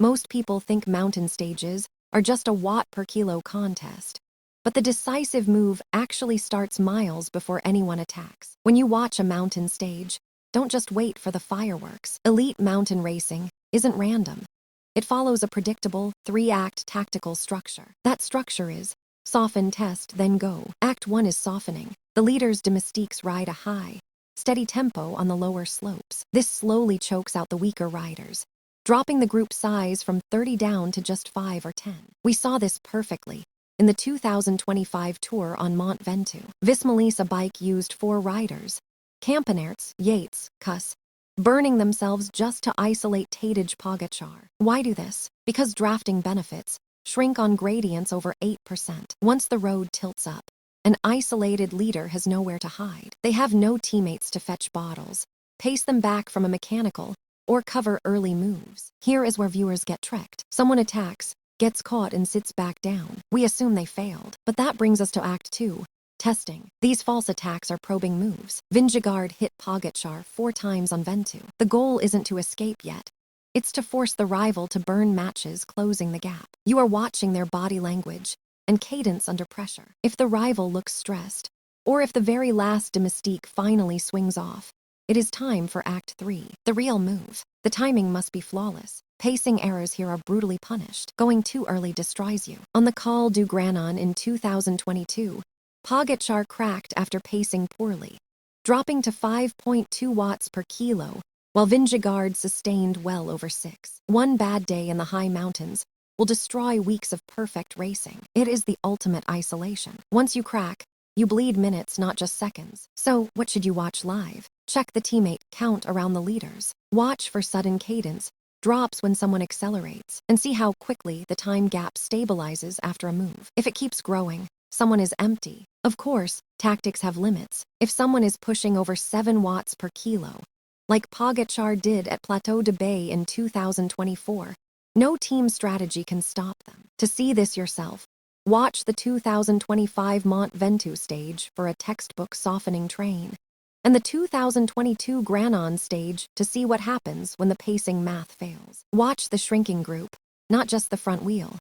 Most people think mountain stages are just a watt per kilo contest. But the decisive move actually starts miles before anyone attacks. When you watch a mountain stage, don't just wait for the fireworks. Elite mountain racing isn't random. It follows a predictable, 3-act tactical structure. That structure is soften, test, then go. Act 1 is softening. The leaders' domestiques ride a high, steady tempo on the lower slopes. This slowly chokes out the weaker riders, dropping the group size from 30 down to just 5 or 10. We saw this perfectly in the 2025 Tour on Mont Ventoux. Vismalisa bike used 4 riders, Campenaerts, Yates, Kuss, burning themselves just to isolate Tadej Pogačar. Why do this? Because drafting benefits shrink on gradients over 8%. Once the road tilts up, an isolated leader has nowhere to hide. They have no teammates to fetch bottles, pace them back from a mechanical, or cover early moves. Here is where viewers get tricked. Someone attacks, gets caught and sits back down. We assume they failed. But that brings us to Act 2, testing. These false attacks are probing moves. Vingegaard hit Pogačar 4 times on Ventoux. The goal isn't to escape yet. It's to force the rival to burn matches, closing the gap. You are watching their body language and cadence under pressure. If the rival looks stressed, or if the very last domestique finally swings off, it is time for Act 3, the real move. The timing must be flawless. Pacing errors here are brutally punished. Going too early destroys you. On the Col du Granon in 2022, Pogačar cracked after pacing poorly, dropping to 5.2 watts per kilo, while Vingegaard sustained well over 6. One bad day in the high mountains will destroy weeks of perfect racing. It is the ultimate isolation. Once you crack, you bleed minutes, not just seconds. So, what should you watch live? Check the teammate count around the leaders. Watch for sudden cadence drops when someone accelerates, and see how quickly the time gap stabilizes after a move. If it keeps growing, someone is empty. Of course, tactics have limits. If someone is pushing over 7 watts per kilo, like Pogačar did at Plateau de Bay in 2024, no team strategy can stop them. To see this yourself, watch the 2025 Mont Ventoux stage for a textbook softening train, and the 2022 Granon stage to see what happens when the pacing math fails. Watch the shrinking group, not just the front wheel.